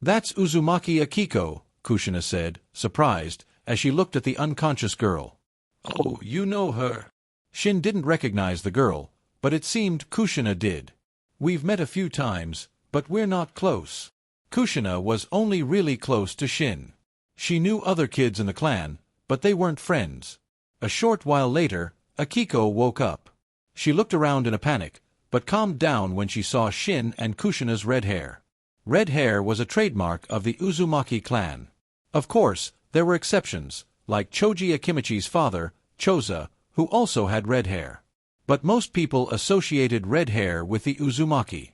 "That's Uzumaki Akiko," Kushina said, surprised, as she looked at the unconscious girl. "Oh, you know her." Shin didn't recognize the girl, but it seemed Kushina did. "We've met a few times, but we're not close." Kushina was only really close to Shin. She knew other kids in the clan, but they weren't friends. A short while later, Akiko woke up. She looked around in a panic, but calmed down when she saw Shin and Kushina's red hair. Red hair was a trademark of the Uzumaki clan. Of course, there were exceptions, like Choji Akimichi's father, Choza, who also had red hair. But most people associated red hair with the Uzumaki.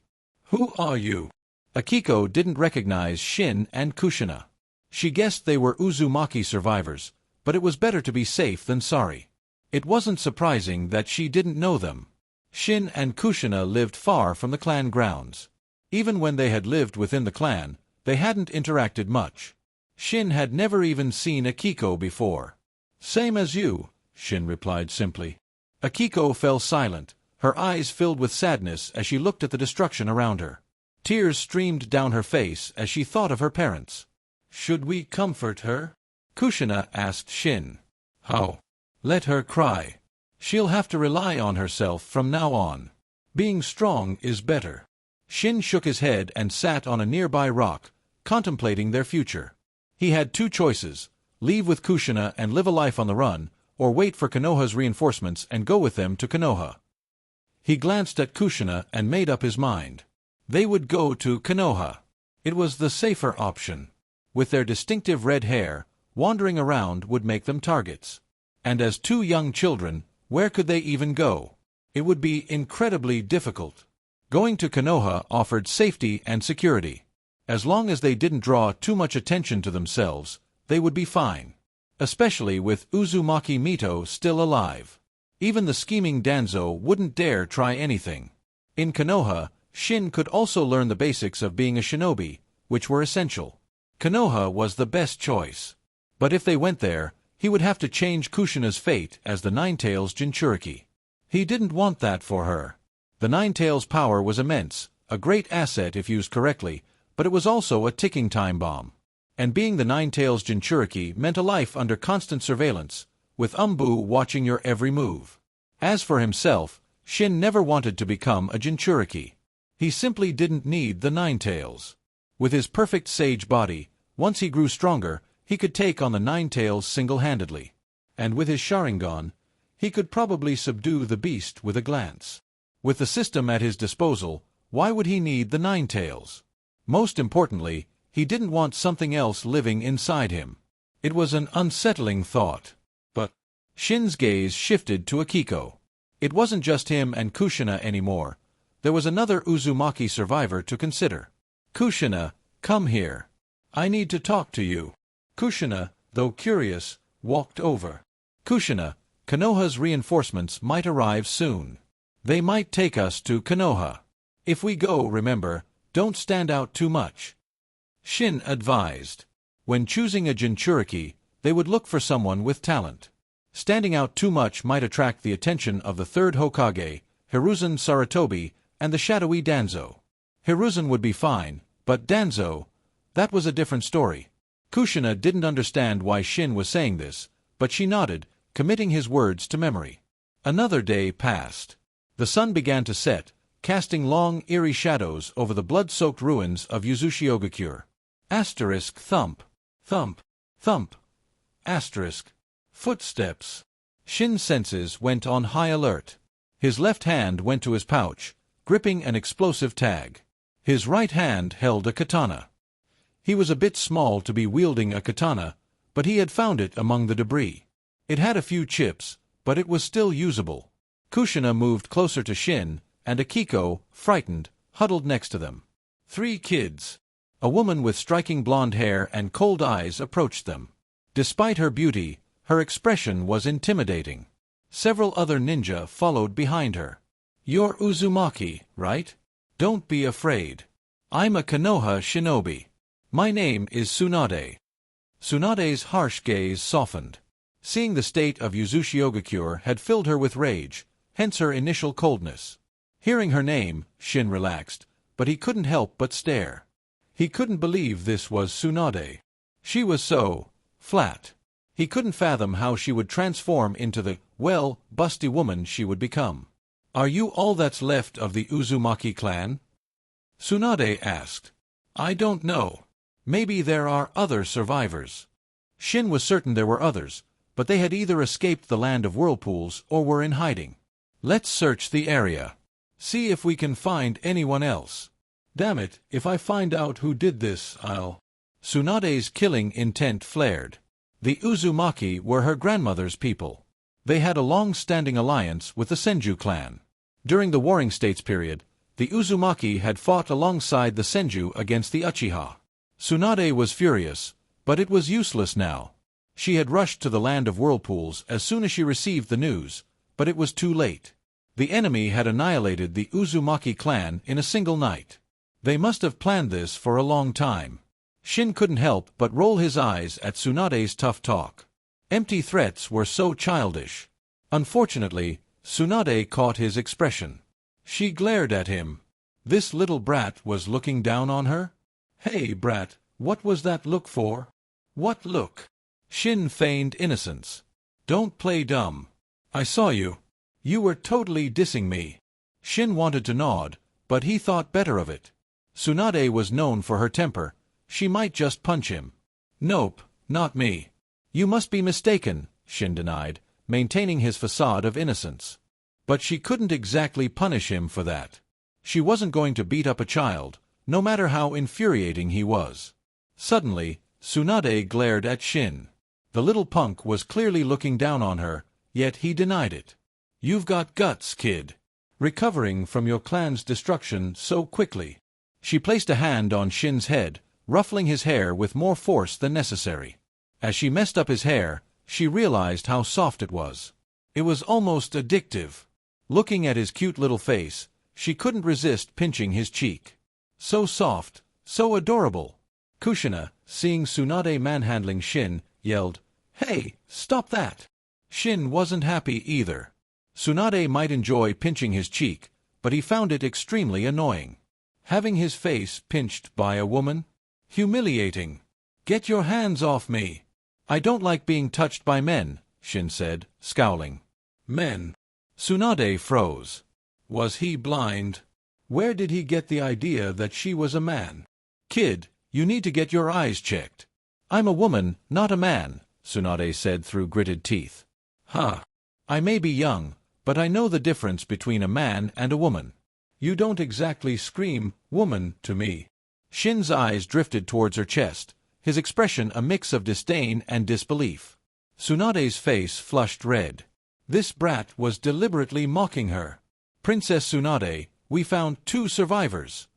"Who are you?" Akiko didn't recognize Shin and Kushina. She guessed they were Uzumaki survivors, but it was better to be safe than sorry. It wasn't surprising that she didn't know them. Shin and Kushina lived far from the clan grounds. Even when they had lived within the clan, they hadn't interacted much. Shin had never even seen Akiko before. "Same as you," Shin replied simply. Akiko fell silent, her eyes filled with sadness as she looked at the destruction around her. Tears streamed down her face as she thought of her parents. "Should we comfort her?" Kushina asked Shin. "How?" "Let her cry. She'll have to rely on herself from now on. Being strong is better." Shin shook his head and sat on a nearby rock, contemplating their future. He had two choices: leave with Kushina and live a life on the run, or wait for Konoha's reinforcements and go with them to Konoha. He glanced at Kushina and made up his mind. They would go to Konoha. It was the safer option. With their distinctive red hair, wandering around would make them targets. And as two young children, where could they even go? It would be incredibly difficult. Going to Konoha offered safety and security. As long as they didn't draw too much attention to themselves, they would be fine. Especially with Uzumaki Mito still alive. Even the scheming Danzo wouldn't dare try anything. In Konoha, Shin could also learn the basics of being a shinobi, which were essential. Konoha was the best choice. But if they went there, he would have to change Kushina's fate as the Ninetales Jinchuriki. He didn't want that for her. The Ninetales' power was immense, a great asset if used correctly, but it was also a ticking time bomb. And being the Ninetales Jinchuriki meant a life under constant surveillance, with Umbu watching your every move. As for himself, Shin never wanted to become a Jinchuriki. He simply didn't need the Ninetales. With his perfect sage body, once he grew stronger, he could take on the Ninetales single-handedly. And with his Sharingan, he could probably subdue the beast with a glance. With the system at his disposal, why would he need the Ninetales? Most importantly, he didn't want something else living inside him. It was an unsettling thought. But Shin's gaze shifted to Akiko. It wasn't just him and Kushina anymore. There was another Uzumaki survivor to consider. "Kushina, come here. I need to talk to you." Kushina, though curious, walked over. "Kushina, Konoha's reinforcements might arrive soon. They might take us to Konoha. If we go, remember, don't stand out too much." Shin advised. When choosing a Jinchuriki, they would look for someone with talent. Standing out too much might attract the attention of the third Hokage, Hiruzen Sarutobi, and the shadowy Danzo. Hiruzen would be fine, but Danzo, that was a different story. Kushina didn't understand why Shin was saying this, but she nodded, committing his words to memory. Another day passed. The sun began to set, casting long, eerie shadows over the blood-soaked ruins of Uzushiogakure. Asterisk thump. Thump. Thump. Asterisk. Footsteps. Shin's senses went on high alert. His left hand went to his pouch, gripping an explosive tag. His right hand held a katana. He was a bit small to be wielding a katana, but he had found it among the debris. It had a few chips, but it was still usable. Kushina moved closer to Shin, and Akiko, frightened, huddled next to them. Three kids. A woman with striking blonde hair and cold eyes approached them. Despite her beauty, her expression was intimidating. Several other ninja followed behind her. "You're Uzumaki, right? Don't be afraid. I'm a Konoha shinobi. My name is Tsunade." Tsunade's harsh gaze softened. Seeing the state of Uzushiogakure had filled her with rage, hence her initial coldness. Hearing her name, Shin relaxed, but he couldn't help but stare. He couldn't believe this was Tsunade. She was so flat. He couldn't fathom how she would transform into the, well, busty woman she would become. "Are you all that's left of the Uzumaki clan?" Tsunade asked. "I don't know. Maybe there are other survivors." Shin was certain there were others, but they had either escaped the Land of Whirlpools or were in hiding. "Let's search the area. See if we can find anyone else. Damn it, if I find out who did this, I'll—" Tsunade's killing intent flared. The Uzumaki were her grandmother's people. They had a long-standing alliance with the Senju clan. During the Warring States period, the Uzumaki had fought alongside the Senju against the Uchiha. Tsunade was furious, but it was useless now. She had rushed to the Land of Whirlpools as soon as she received the news, but it was too late. The enemy had annihilated the Uzumaki clan in a single night. They must have planned this for a long time. Shin couldn't help but roll his eyes at Tsunade's tough talk. Empty threats were so childish. Unfortunately, Tsunade caught his expression. She glared at him. This little brat was looking down on her? "Hey, brat, what was that look for?" "What look?" Shin feigned innocence. "Don't play dumb. I saw you. You were totally dissing me." Shin wanted to nod, but he thought better of it. Tsunade was known for her temper. She might just punch him. "Nope, not me." "You must be mistaken," Shin denied, maintaining his facade of innocence. But she couldn't exactly punish him for that. She wasn't going to beat up a child, no matter how infuriating he was. Suddenly, Tsunade glared at Shin. The little punk was clearly looking down on her, yet he denied it. "You've got guts, kid. Recovering from your clan's destruction so quickly." She placed a hand on Shin's head, ruffling his hair with more force than necessary. As she messed up his hair, she realized how soft it was. It was almost addictive. Looking at his cute little face, she couldn't resist pinching his cheek. So soft, so adorable. Kushina, seeing Tsunade manhandling Shin, yelled, "Hey, stop that!" Shin wasn't happy either. Tsunade might enjoy pinching his cheek, but he found it extremely annoying. Having his face pinched by a woman? Humiliating. "Get your hands off me." "I don't like being touched by men," Shin said, scowling. "Men?" Tsunade froze. Was he blind? Where did he get the idea that she was a man? "Kid, you need to get your eyes checked." "I'm a woman, not a man," Tsunade said through gritted teeth. "Huh. I may be young, but I know the difference between a man and a woman. You don't exactly scream, 'woman,' to me." Shin's eyes drifted towards her chest, his expression a mix of disdain and disbelief. Tsunade's face flushed red. This brat was deliberately mocking her. "Princess Tsunade, we found 2 survivors."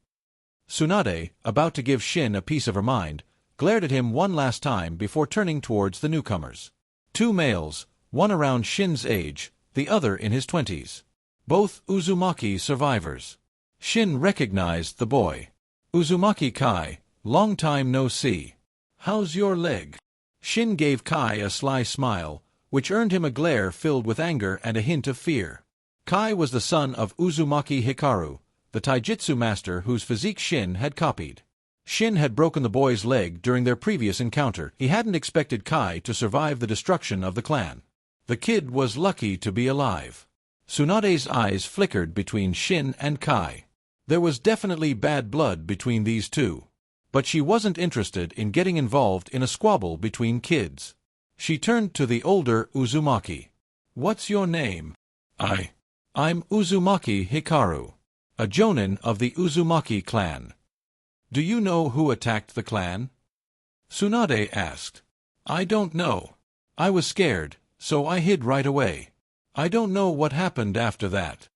Tsunade, about to give Shin a piece of her mind, glared at him one last time before turning towards the newcomers. 2 males, one around Shin's age, the other in his 20s. Both Uzumaki survivors. Shin recognized the boy. "Uzumaki Kai, long time no see. How's your leg?" Shin gave Kai a sly smile, which earned him a glare filled with anger and a hint of fear. Kai was the son of Uzumaki Hikaru, the taijutsu master whose physique Shin had copied. Shin had broken the boy's leg during their previous encounter. He hadn't expected Kai to survive the destruction of the clan. The kid was lucky to be alive. Tsunade's eyes flickered between Shin and Kai. There was definitely bad blood between these two. But she wasn't interested in getting involved in a squabble between kids. She turned to the older Uzumaki. "What's your name?" I'm Uzumaki Hikaru, a jonin of the Uzumaki clan." "Do you know who attacked the clan?" Tsunade asked. "I don't know. I was scared, so I hid right away. I don't know what happened after that."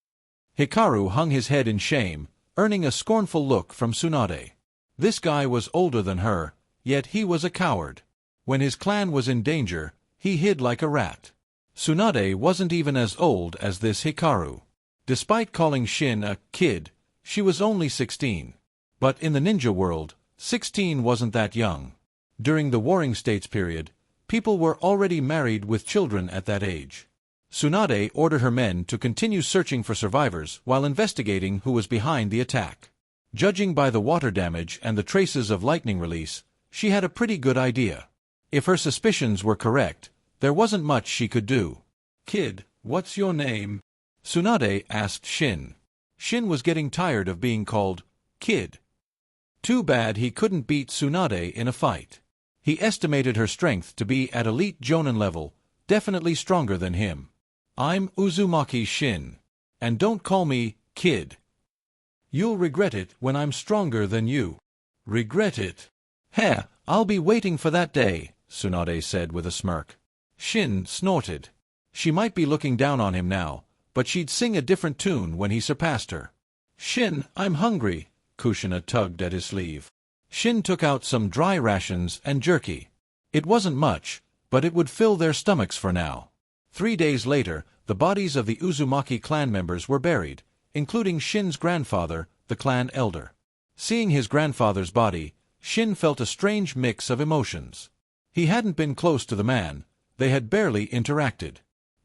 Hikaru hung his head in shame, earning a scornful look from Tsunade. This guy was older than her, yet he was a coward. When his clan was in danger, he hid like a rat. Tsunade wasn't even as old as this Hikaru. Despite calling Shin a kid, she was only 16. But in the ninja world, 16 wasn't that young. During the Warring States period, people were already married with children at that age. Tsunade ordered her men to continue searching for survivors while investigating who was behind the attack. Judging by the water damage and the traces of lightning release, she had a pretty good idea. If her suspicions were correct, there wasn't much she could do. Kid, what's your name? Tsunade asked Shin. Shin was getting tired of being called Kid. Too bad he couldn't beat Tsunade in a fight. He estimated her strength to be at elite Jonin level, definitely stronger than him. I'm Uzumaki Shin. And don't call me Kid. You'll regret it when I'm stronger than you. Regret it? Heh, I'll be waiting for that day, Tsunade said with a smirk. Shin snorted. She might be looking down on him now, but she'd sing a different tune when he surpassed her. Shin, I'm hungry. Kushina tugged at his sleeve. Shin took out some dry rations and jerky. It wasn't much, but it would fill their stomachs for now. 3 days later, the bodies of the Uzumaki clan members were buried, including Shin's grandfather, the clan elder. Seeing his grandfather's body, Shin felt a strange mix of emotions. He hadn't been close to the man, they had barely interacted.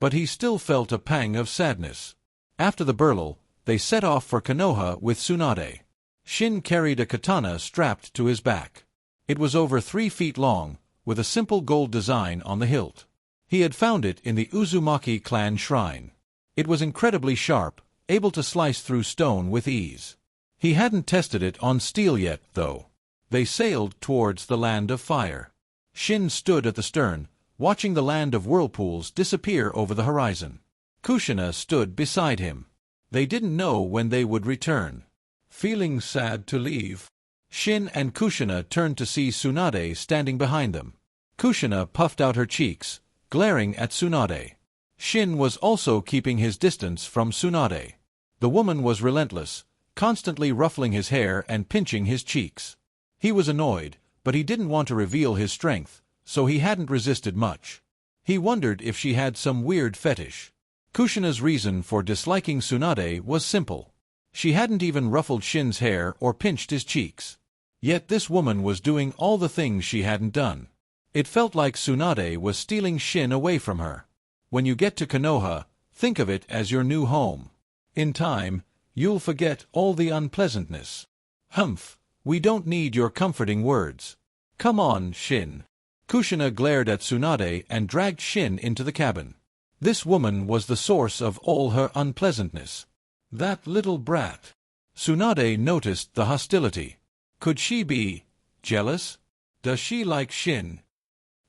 But he still felt a pang of sadness. After the burial, they set off for Konoha with Tsunade. Shin carried a katana strapped to his back. It was over 3 feet long, with a simple gold design on the hilt. He had found it in the Uzumaki Clan shrine. It was incredibly sharp, able to slice through stone with ease. He hadn't tested it on steel yet, though. They sailed towards the Land of Fire. Shin stood at the stern, watching the Land of Whirlpools disappear over the horizon. Kushina stood beside him. They didn't know when they would return. Feeling sad to leave? Shin and Kushina turned to see Tsunade standing behind them. Kushina puffed out her cheeks, glaring at Tsunade. Shin was also keeping his distance from Tsunade. The woman was relentless, constantly ruffling his hair and pinching his cheeks. He was annoyed, but he didn't want to reveal his strength, so he hadn't resisted much. He wondered if she had some weird fetish. Kushina's reason for disliking Tsunade was simple. She hadn't even ruffled Shin's hair or pinched his cheeks. Yet this woman was doing all the things she hadn't done. It felt like Tsunade was stealing Shin away from her. When you get to Konoha, think of it as your new home. In time, you'll forget all the unpleasantness. Humph, we don't need your comforting words. Come on, Shin. Kushina glared at Tsunade and dragged Shin into the cabin. This woman was the source of all her unpleasantness. That little brat. Tsunade noticed the hostility. Could she be jealous? Does she like Shin?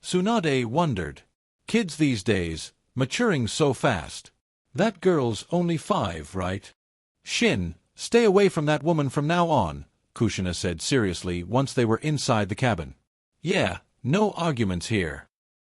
Tsunade wondered. Kids these days, maturing so fast. That girl's only 5, right? Shin, stay away from that woman from now on, Kushina said seriously once they were inside the cabin. Yeah, no arguments here.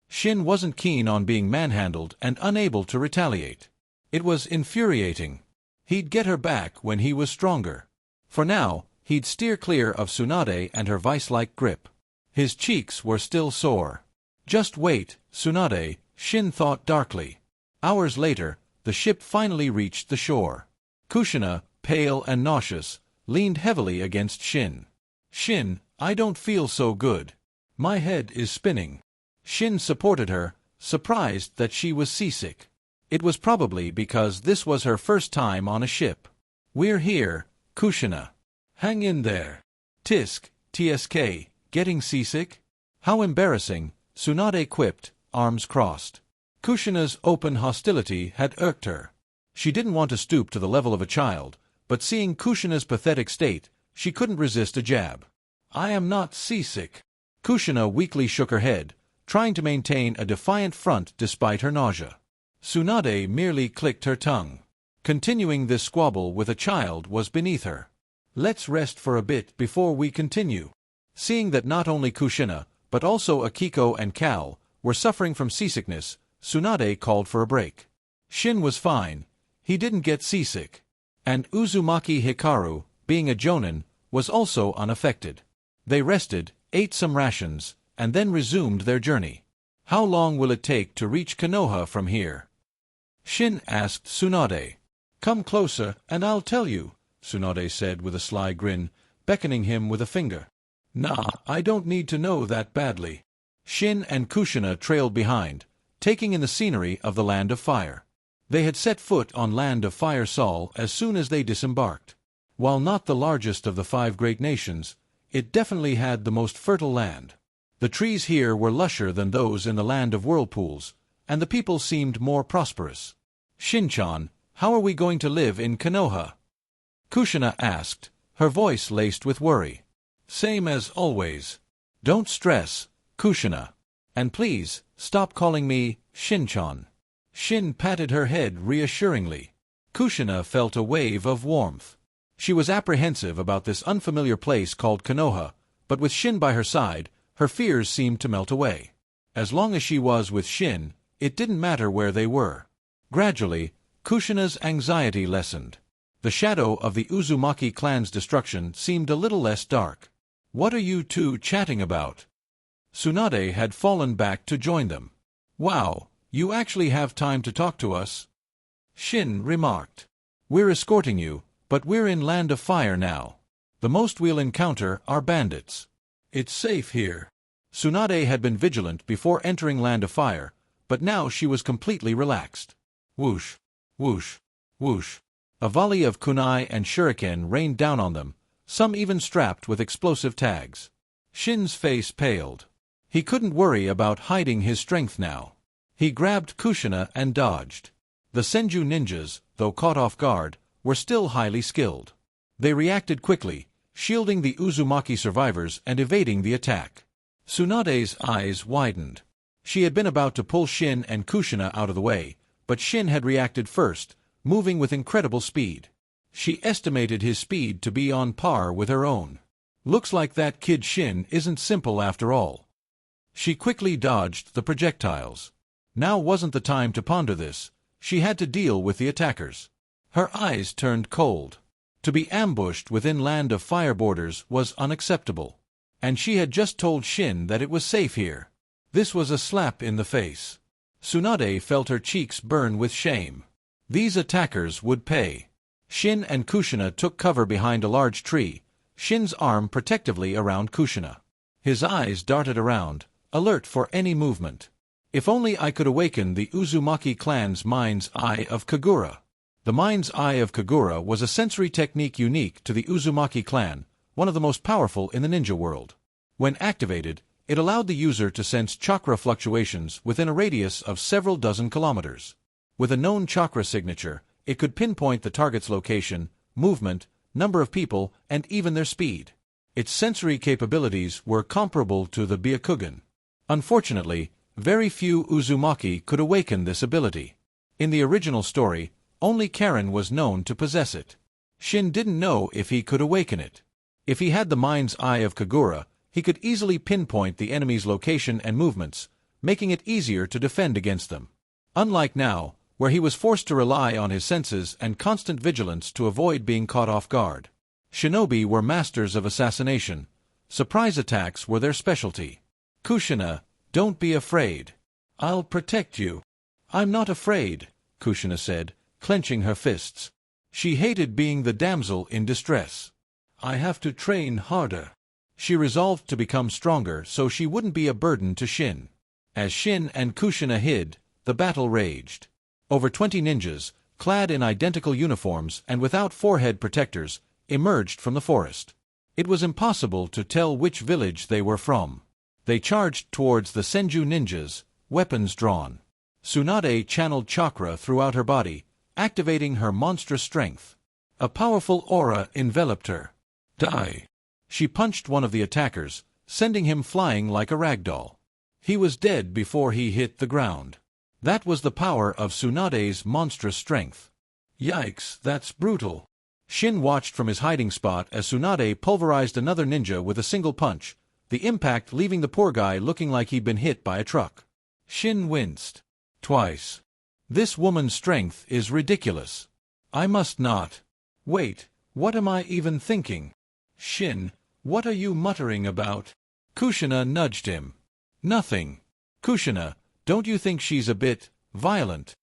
Shin wasn't keen on being manhandled and unable to retaliate. It was infuriating. He'd get her back when he was stronger. For now, he'd steer clear of Tsunade and her vice-like grip. His cheeks were still sore. Just wait, Tsunade, Shin thought darkly. Hours later, the ship finally reached the shore. Kushina, pale and nauseous, leaned heavily against Shin. Shin, I don't feel so good. My head is spinning. Shin supported her, surprised that she was seasick. It was probably because this was her first time on a ship. We're here, Kushina. Hang in there. Tisk, TSK, getting seasick? How embarrassing, Tsunade quipped, arms crossed. Kushina's open hostility had irked her. She didn't want to stoop to the level of a child, but seeing Kushina's pathetic state, she couldn't resist a jab. I am not seasick. Kushina weakly shook her head, trying to maintain a defiant front despite her nausea. Tsunade merely clicked her tongue. Continuing this squabble with a child was beneath her. Let's rest for a bit before we continue. Seeing that not only Kushina, but also Akiko and Cal, were suffering from seasickness, Tsunade called for a break. Shin was fine. He didn't get seasick. And Uzumaki Hikaru, being a jonin, was also unaffected. They rested, ate some rations, and then resumed their journey. How long will it take to reach Konoha from here? Shin asked Tsunade. Come closer, and I'll tell you, Tsunade said with a sly grin, beckoning him with a finger. Nah, I don't need to know that badly. Shin and Kushina trailed behind, taking in the scenery of the Land of Fire. They had set foot on Land of Fire Sol as soon as they disembarked. While not the largest of the 5 great nations, it definitely had the most fertile land. The trees here were lusher than those in the Land of Whirlpools, and the people seemed more prosperous. "Shin-chan, how are we going to live in Konoha?" Kushina asked, her voice laced with worry. "Same as always. Don't stress, Kushina. And please, stop calling me Shin-chan." Shin patted her head reassuringly. Kushina felt a wave of warmth. She was apprehensive about this unfamiliar place called Konoha, but with Shin by her side, her fears seemed to melt away. As long as she was with Shin, it didn't matter where they were. Gradually, Kushina's anxiety lessened. The shadow of the Uzumaki clan's destruction seemed a little less dark. "What are you two chatting about?" Tsunade had fallen back to join them. "Wow, you actually have time to talk to us?" Shin remarked. "We're escorting you, but we're in Land of Fire now. The most we'll encounter are bandits. It's safe here." Tsunade had been vigilant before entering Land of Fire, but now she was completely relaxed. Whoosh, whoosh, whoosh. A volley of kunai and shuriken rained down on them, some even strapped with explosive tags. Shin's face paled. He couldn't worry about hiding his strength now. He grabbed Kushina and dodged. The Senju ninjas, though caught off guard, were still highly skilled. They reacted quickly, shielding the Uzumaki survivors and evading the attack. Tsunade's eyes widened. She had been about to pull Shin and Kushina out of the way, but Shin had reacted first, moving with incredible speed. She estimated his speed to be on par with her own. Looks like that kid Shin isn't simple after all. She quickly dodged the projectiles. Now wasn't the time to ponder this. She had to deal with the attackers. Her eyes turned cold. To be ambushed within Land of Fire borders was unacceptable. And she had just told Shin that it was safe here. This was a slap in the face. Tsunade felt her cheeks burn with shame. These attackers would pay. Shin and Kushina took cover behind a large tree, Shin's arm protectively around Kushina. His eyes darted around, alert for any movement. If only I could awaken the Uzumaki clan's Mind's Eye of Kagura. The Mind's Eye of Kagura was a sensory technique unique to the Uzumaki clan, one of the most powerful in the ninja world. When activated, it allowed the user to sense chakra fluctuations within a radius of several dozen kilometers. With a known chakra signature, it could pinpoint the target's location, movement, number of people, and even their speed. Its sensory capabilities were comparable to the Byakugan. Unfortunately, very few Uzumaki could awaken this ability. In the original story, only Karen was known to possess it. Shin didn't know if he could awaken it. If he had the Mind's Eye of Kagura, he could easily pinpoint the enemy's location and movements, making it easier to defend against them. Unlike now, where he was forced to rely on his senses and constant vigilance to avoid being caught off guard. Shinobi were masters of assassination. Surprise attacks were their specialty. "Kushina, don't be afraid. I'll protect you." "I'm not afraid," Kushina said, clenching her fists. She hated being the damsel in distress. "I have to train harder." She resolved to become stronger so she wouldn't be a burden to Shin. As Shin and Kushina hid, the battle raged. Over 20 ninjas, clad in identical uniforms and without forehead protectors, emerged from the forest. It was impossible to tell which village they were from. They charged towards the Senju ninjas, weapons drawn. Tsunade channeled chakra throughout her body, activating her monstrous strength. A powerful aura enveloped her. "Die!" She punched one of the attackers, sending him flying like a ragdoll. He was dead before he hit the ground. That was the power of Tsunade's monstrous strength. Yikes, that's brutal. Shin watched from his hiding spot as Tsunade pulverized another ninja with a single punch, the impact leaving the poor guy looking like he'd been hit by a truck. Shin winced. Twice. This woman's strength is ridiculous. I must not. Wait, what am I even thinking? Shin, what are you muttering about? Kushina nudged him. Nothing. Kushina, don't you think she's a bit violent?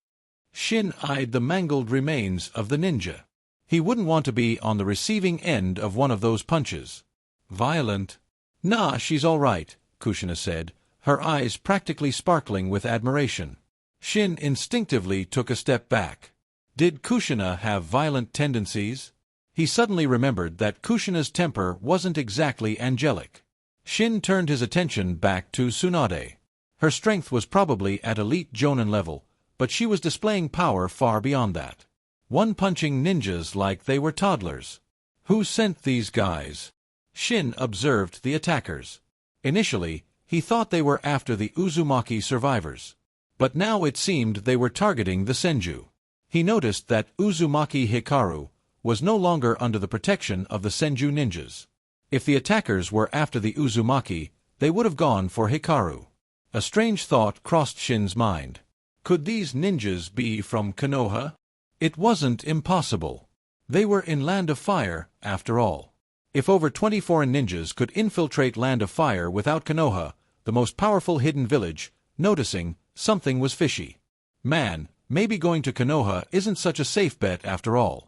Shin eyed the mangled remains of the ninja. He wouldn't want to be on the receiving end of one of those punches. Violent? Nah, she's all right, Kushina said, her eyes practically sparkling with admiration. Shin instinctively took a step back. Did Kushina have violent tendencies? He suddenly remembered that Kushina's temper wasn't exactly angelic. Shin turned his attention back to Tsunade. Her strength was probably at elite Jonin level, but she was displaying power far beyond that. One-punching ninjas like they were toddlers. Who sent these guys? Shin observed the attackers. Initially, he thought they were after the Uzumaki survivors. But now it seemed they were targeting the Senju. He noticed that Uzumaki Hikaru was no longer under the protection of the Senju ninjas. If the attackers were after the Uzumaki, they would have gone for Hikaru. A strange thought crossed Shin's mind. Could these ninjas be from Konoha? It wasn't impossible. They were in Land of Fire, after all. If over 20 foreign ninjas could infiltrate Land of Fire without Konoha, the most powerful hidden village, noticing something was fishy. Man, maybe going to Konoha isn't such a safe bet after all.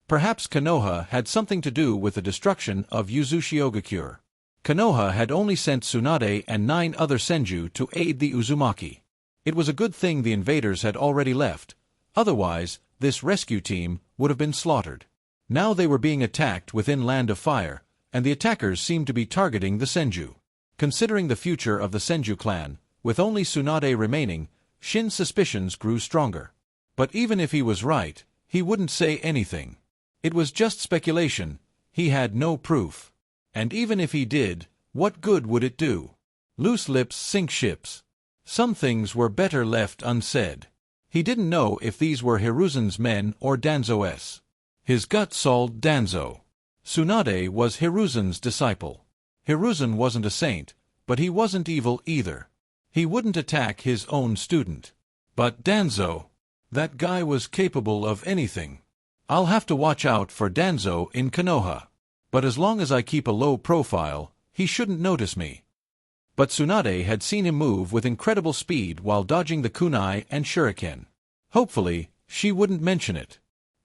Perhaps Konoha had something to do with the destruction of Uzushiogakure. Konoha had only sent Tsunade and 9 other Senju to aid the Uzumaki. It was a good thing the invaders had already left, otherwise this rescue team would have been slaughtered. Now they were being attacked within Land of Fire, and the attackers seemed to be targeting the Senju. Considering the future of the Senju clan, with only Tsunade remaining, Shin's suspicions grew stronger. But even if he was right, he wouldn't say anything. It was just speculation, he had no proof. And even if he did, what good would it do? Loose lips sink ships. Some things were better left unsaid. He didn't know if these were Hiruzen's men or Danzo's. His gut sold Danzo. Tsunade was Hiruzen's disciple. Hiruzen wasn't a saint, but he wasn't evil either. He wouldn't attack his own student. But Danzo, that guy was capable of anything. I'll have to watch out for Danzo in Konoha. But as long as I keep a low profile, he shouldn't notice me. But Tsunade had seen him move with incredible speed while dodging the kunai and shuriken. Hopefully, she wouldn't mention it.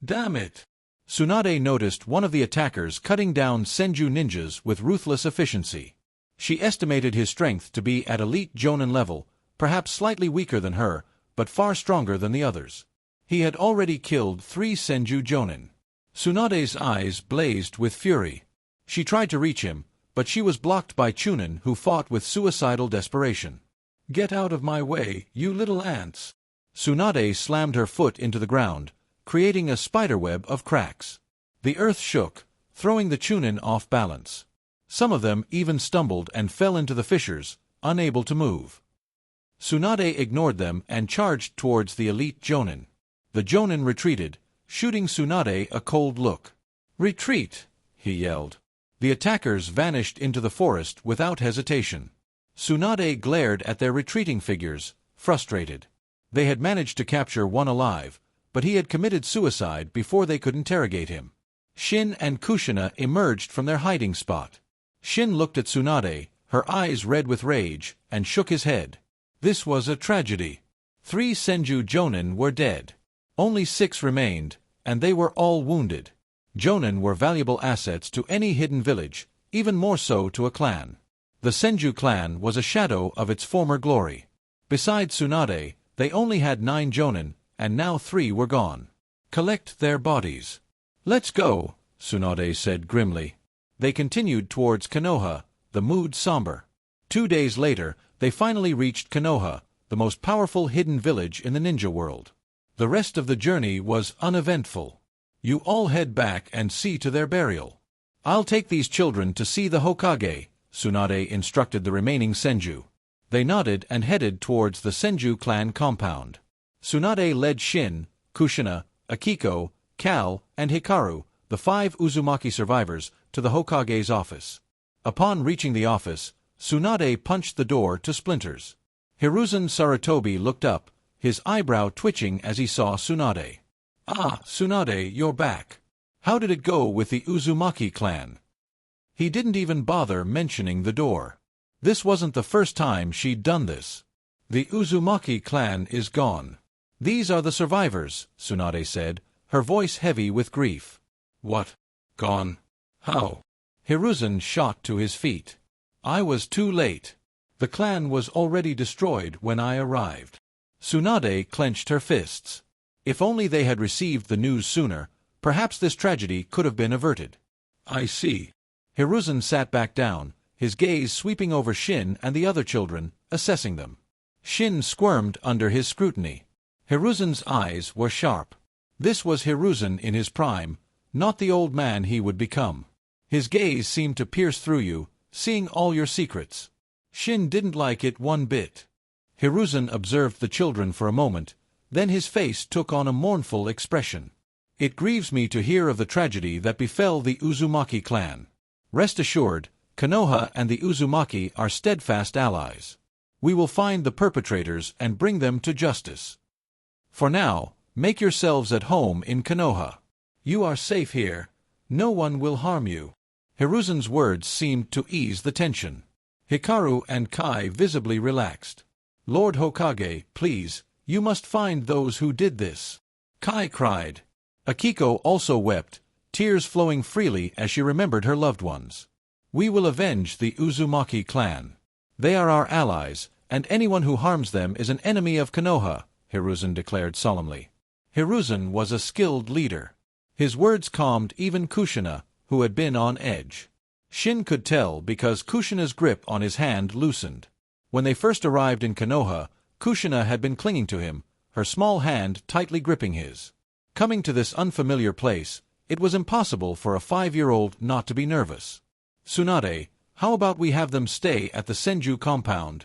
Damn it! Tsunade noticed one of the attackers cutting down Senju ninjas with ruthless efficiency. She estimated his strength to be at elite Jonin level, perhaps slightly weaker than her, but far stronger than the others. He had already killed 3 Senju Jonin. Tsunade's eyes blazed with fury. She tried to reach him, but she was blocked by Chunin, who fought with suicidal desperation. Get out of my way, you little ants! Tsunade slammed her foot into the ground, creating a spiderweb of cracks. The earth shook, throwing the Chunin off balance. Some of them even stumbled and fell into the fissures, unable to move. Tsunade ignored them and charged towards the elite Jonin. The Jonin retreated, shooting Tsunade a cold look. "Retreat!" he yelled. The attackers vanished into the forest without hesitation. Tsunade glared at their retreating figures, frustrated. They had managed to capture one alive, but he had committed suicide before they could interrogate him. Shin and Kushina emerged from their hiding spot. Shin looked at Tsunade, her eyes red with rage, and shook his head. This was a tragedy. 3 Senju Jonin were dead. Only 6 remained, and they were all wounded. Jonin were valuable assets to any hidden village, even more so to a clan. The Senju clan was a shadow of its former glory. Besides Tsunade, they only had 9 Jonin, and now 3 were gone. Collect their bodies. Let's go, Tsunade said grimly. They continued towards Konoha, the mood somber. 2 days later, they finally reached Konoha, the most powerful hidden village in the ninja world. The rest of the journey was uneventful. You all head back and see to their burial. I'll take these children to see the Hokage, Tsunade instructed the remaining Senju. They nodded and headed towards the Senju clan compound. Tsunade led Shin, Kushina, Akiko, Cal, and Hikaru, the 5 Uzumaki survivors, to the Hokage's office. Upon reaching the office, Tsunade punched the door to splinters. Hiruzen Sarutobi looked up, his eyebrow twitching as he saw Tsunade. Ah, Tsunade, you're back. How did it go with the Uzumaki clan? He didn't even bother mentioning the door. This wasn't the first time she'd done this. The Uzumaki clan is gone. These are the survivors, Tsunade said, her voice heavy with grief. What? Gone? How? Hiruzen shot to his feet. I was too late. The clan was already destroyed when I arrived. Tsunade clenched her fists. If only they had received the news sooner, Perhaps this tragedy could have been averted. I see. Hiruzen sat back down, his gaze sweeping over Shin and the other children, assessing them. Shin squirmed under his scrutiny. Hiruzen's eyes were sharp. This was Hiruzen in his prime, not the old man he would become. His gaze seemed to pierce through you, seeing all your secrets. Shin didn't like it one bit. Hiruzen observed the children for a moment, then his face took on a mournful expression. It grieves me to hear of the tragedy that befell the Uzumaki clan. Rest assured, Konoha and the Uzumaki are steadfast allies. We will find the perpetrators and bring them to justice. For now, make yourselves at home in Konoha. You are safe here. No one will harm you. Hiruzen's words seemed to ease the tension. Hikaru and Kai visibly relaxed. Lord Hokage, please, you must find those who did this. Kai cried. Akiko also wept, tears flowing freely as she remembered her loved ones. We will avenge the Uzumaki clan. They are our allies, and anyone who harms them is an enemy of Konoha, Hiruzen declared solemnly. Hiruzen was a skilled leader. His words calmed even Kushina, who had been on edge. Shin could tell because Kushina's grip on his hand loosened. When they first arrived in Konoha, Kushina had been clinging to him, her small hand tightly gripping his. Coming to this unfamiliar place, it was impossible for a 5-year-old not to be nervous. Tsunade, how about we have them stay at the Senju compound?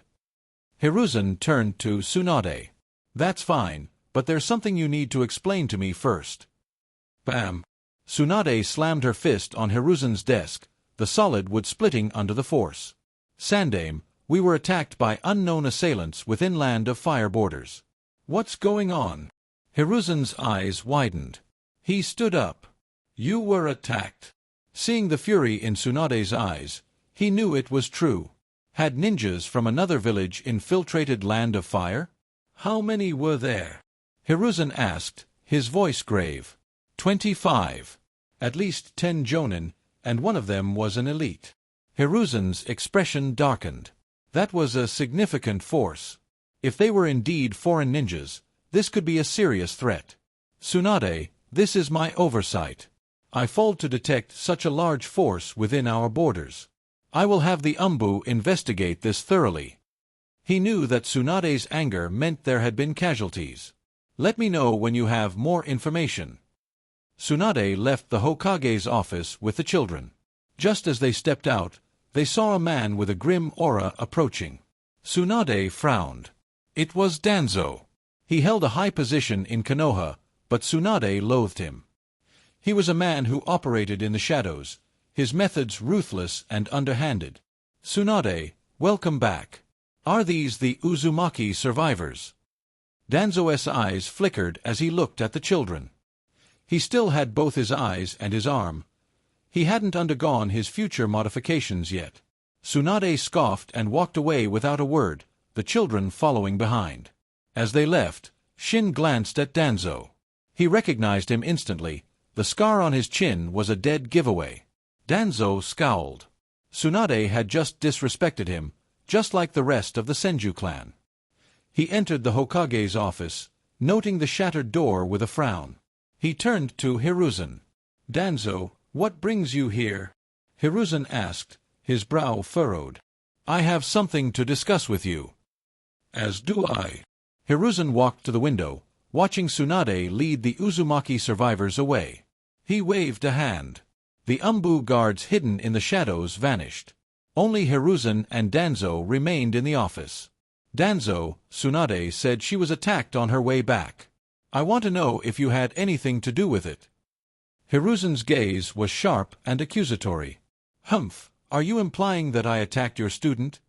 Hiruzen turned to Tsunade. That's fine, but there's something you need to explain to me first. Bam! Tsunade slammed her fist on Hiruzen's desk, the solid wood splitting under the force. Sandame, we were attacked by unknown assailants within Land of Fire borders. What's going on? Hiruzen's eyes widened. He stood up. You were attacked. Seeing the fury in Tsunade's eyes, he knew it was true. Had ninjas from another village infiltrated Land of Fire? How many were there? Hiruzen asked, his voice grave. 25. At least 10 jonin, and one of them was an elite. Hiruzen's expression darkened. That was a significant force. If they were indeed foreign ninjas, this could be a serious threat. Tsunade, this is my oversight. I failed to detect such a large force within our borders. I will have the Umbu investigate this thoroughly. He knew that Tsunade's anger meant there had been casualties. Let me know when you have more information. Tsunade left the Hokage's office with the children. Just as they stepped out, they saw a man with a grim aura approaching. Tsunade frowned. It was Danzo. He held a high position in Konoha, but Tsunade loathed him. He was a man who operated in the shadows, his methods ruthless and underhanded. Tsunade, welcome back. Are these the Uzumaki survivors? Danzo's eyes flickered as he looked at the children. He still had both his eyes and his arm. He hadn't undergone his future modifications yet. Tsunade scoffed and walked away without a word, the children following behind. As they left, Shin glanced at Danzo. He recognized him instantly. The scar on his chin was a dead giveaway. Danzo scowled. Tsunade had just disrespected him, just like the rest of the Senju clan. He entered the Hokage's office, noting the shattered door with a frown. He turned to Hiruzen. Danzo, what brings you here? Hiruzen asked, his brow furrowed. I have something to discuss with you. As do I. Hiruzen walked to the window, watching Tsunade lead the Uzumaki survivors away. He waved a hand. The Umbu guards hidden in the shadows vanished. Only Hiruzen and Danzo remained in the office. Danzo, Tsunade said she was attacked on her way back. I want to know if you had anything to do with it. Hiruzen's gaze was sharp and accusatory. Humph, are you implying that I attacked your student?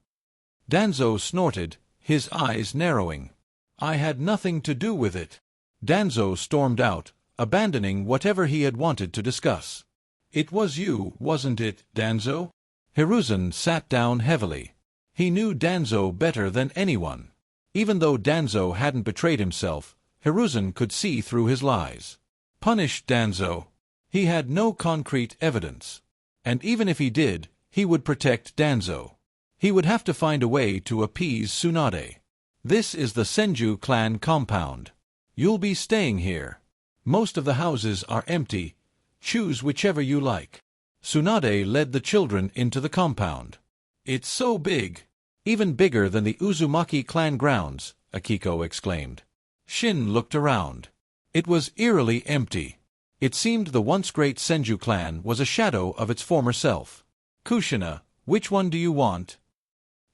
Danzo snorted, his eyes narrowing. I had nothing to do with it. Danzo stormed out, abandoning whatever he had wanted to discuss. It was you, wasn't it, Danzo? Hiruzen sat down heavily. He knew Danzo better than anyone. Even though Danzo hadn't betrayed himself, Hiruzen could see through his lies. Punish Danzo. He had no concrete evidence. And even if he did, he would protect Danzo. He would have to find a way to appease Tsunade. This is the Senju clan compound. You'll be staying here. Most of the houses are empty, Choose whichever you like. Tsunade led the children into the compound. It's so big. Even bigger than the Uzumaki Clan grounds, Akiko exclaimed. Shin looked around. It was eerily empty. It seemed the once great Senju clan was a shadow of its former self. Kushina, which one do you want?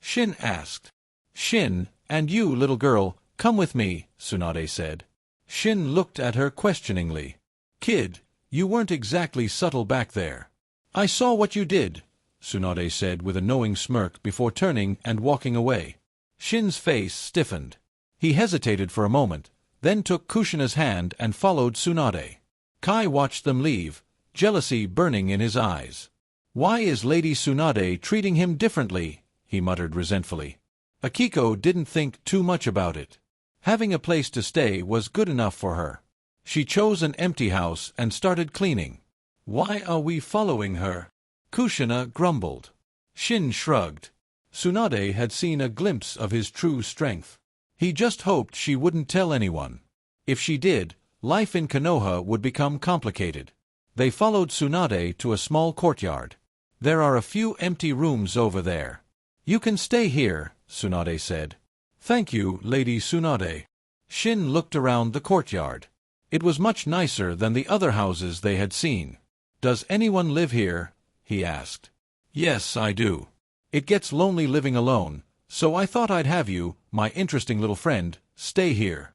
Shin asked. Shin, and you, little girl, come with me, Tsunade said. Shin looked at her questioningly. Kid, you weren't exactly subtle back there. I saw what you did, Tsunade said with a knowing smirk before turning and walking away. Shin's face stiffened. He hesitated for a moment, then took Kushina's hand and followed Tsunade. Kai watched them leave, jealousy burning in his eyes. Why is Lady Tsunade treating him differently? He muttered resentfully. Akiko didn't think too much about it. Having a place to stay was good enough for her. She chose an empty house and started cleaning. Why are we following her? Kushina grumbled. Shin shrugged. Tsunade had seen a glimpse of his true strength. He just hoped she wouldn't tell anyone. If she did, life in Konoha would become complicated. They followed Tsunade to a small courtyard. There are a few empty rooms over there. You can stay here, Tsunade said. Thank you, Lady Tsunade. Shin looked around the courtyard. It was much nicer than the other houses they had seen. Does anyone live here? He asked. Yes, I do. It gets lonely living alone, so I thought I'd have you, my interesting little friend, stay here.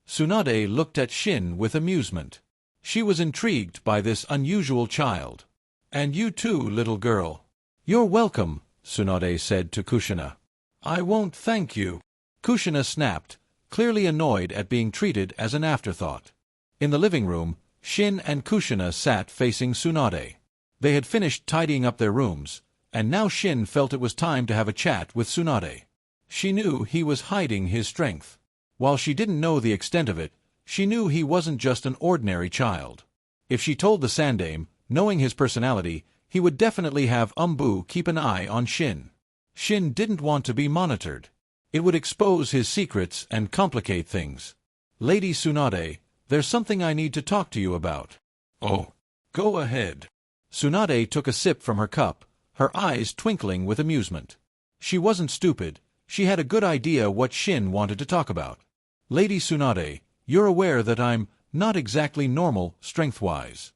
Tsunade looked at Shin with amusement. She was intrigued by this unusual child. And you too, little girl. You're welcome, Tsunade said to Kushina. I won't thank you. Kushina snapped, clearly annoyed at being treated as an afterthought. In the living room, Shin and Kushina sat facing Tsunade. They had finished tidying up their rooms, and now Shin felt it was time to have a chat with Tsunade. She knew he was hiding his strength. While she didn't know the extent of it, she knew he wasn't just an ordinary child. If she told the Sandaime, knowing his personality, he would definitely have Umbu keep an eye on Shin. Shin didn't want to be monitored. It would expose his secrets and complicate things. Lady Tsunade, there's something I need to talk to you about. Oh, go ahead. Tsunade took a sip from her cup, her eyes twinkling with amusement. She wasn't stupid. She had a good idea what Shin wanted to talk about. Lady Tsunade, you're aware that I'm not exactly normal strength-wise.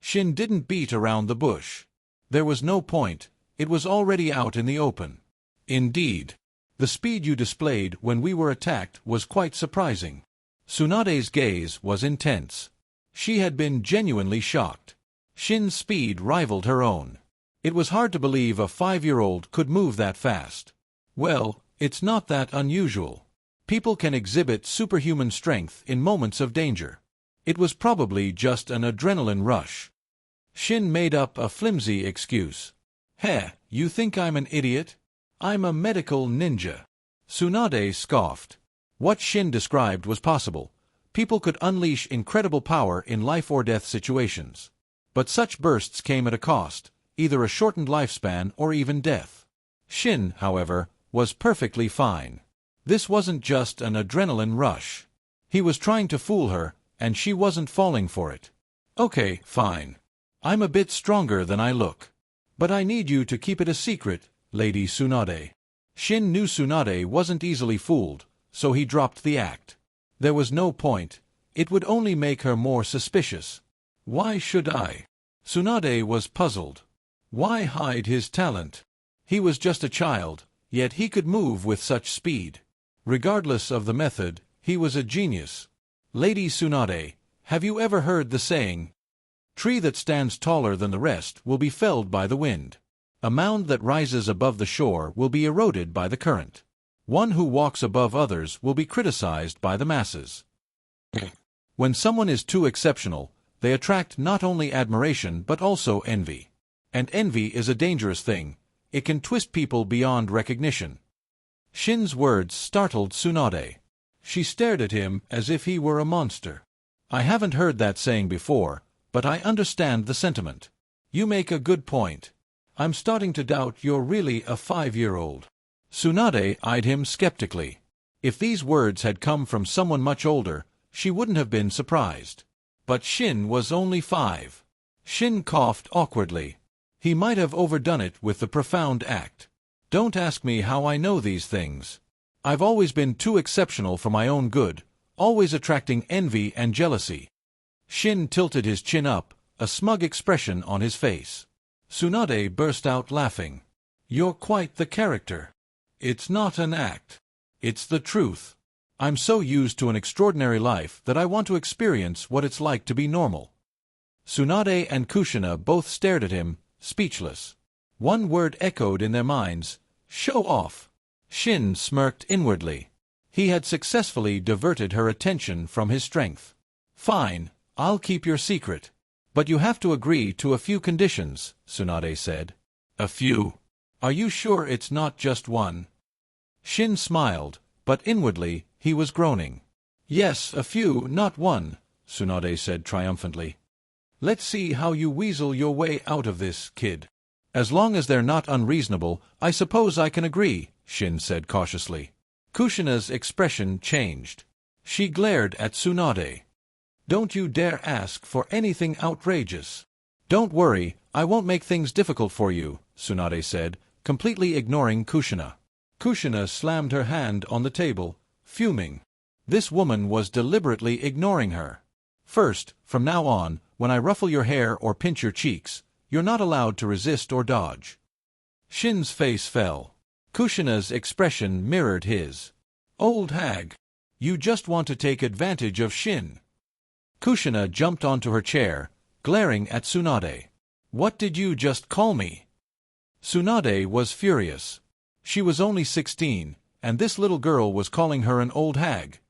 Shin didn't beat around the bush. There was no point. It was already out in the open. Indeed. The speed you displayed when we were attacked was quite surprising. Tsunade's gaze was intense. She had been genuinely shocked. Shin's speed rivaled her own. It was hard to believe a 5-year-old could move that fast. Well, it's not that unusual. People can exhibit superhuman strength in moments of danger. It was probably just an adrenaline rush. Shin made up a flimsy excuse. Heh, you think I'm an idiot? I'm a medical ninja. Tsunade scoffed. What Shin described was possible. People could unleash incredible power in life-or-death situations. But such bursts came at a cost, either a shortened lifespan or even death. Shin, however, was perfectly fine. This wasn't just an adrenaline rush. He was trying to fool her, and she wasn't falling for it. Okay, fine. I'm a bit stronger than I look. But I need you to keep it a secret, Lady Tsunade. Shin knew Tsunade wasn't easily fooled, so he dropped the act. There was no point. It would only make her more suspicious. Why should I? Tsunade was puzzled. Why hide his talent? He was just a child, yet he could move with such speed. Regardless of the method, he was a genius. Lady Tsunade, have you ever heard the saying, "Tree that stands taller than the rest will be felled by the wind. A mound that rises above the shore will be eroded by the current. One who walks above others will be criticized by the masses." When someone is too exceptional, they attract not only admiration but also envy. And envy is a dangerous thing. It can twist people beyond recognition. Shin's words startled Tsunade. She stared at him as if he were a monster. I haven't heard that saying before, but I understand the sentiment. You make a good point. I'm starting to doubt you're really a 5-year-old. Tsunade eyed him skeptically. If these words had come from someone much older, she wouldn't have been surprised. But Shin was only 5. Shin coughed awkwardly. He might have overdone it with the profound act. Don't ask me how I know these things. I've always been too exceptional for my own good, always attracting envy and jealousy. Shin tilted his chin up, a smug expression on his face. Tsunade burst out laughing. You're quite the character. It's not an act. It's the truth. I'm so used to an extraordinary life that I want to experience what it's like to be normal. Tsunade and Kushina both stared at him, speechless. One word echoed in their minds: show off. Shin smirked inwardly. He had successfully diverted her attention from his strength. Fine, I'll keep your secret. But you have to agree to a few conditions, Tsunade said. A few? Are you sure it's not just one? Shin smiled, but inwardly he was groaning. Yes, a few, not one, Tsunade said triumphantly. Let's see how you weasel your way out of this, kid. As long as they're not unreasonable, I suppose I can agree, Shin said cautiously. Kushina's expression changed. She glared at Tsunade. Don't you dare ask for anything outrageous. Don't worry, I won't make things difficult for you, Tsunade said, completely ignoring Kushina. Kushina slammed her hand on the table, fuming. This woman was deliberately ignoring her. First, from now on, when I ruffle your hair or pinch your cheeks, you're not allowed to resist or dodge. Shin's face fell. Kushina's expression mirrored his. Old hag. You just want to take advantage of Shin. Kushina jumped onto her chair, glaring at Tsunade. What did you just call me? Tsunade was furious. She was only 16, and this little girl was calling her an old hag.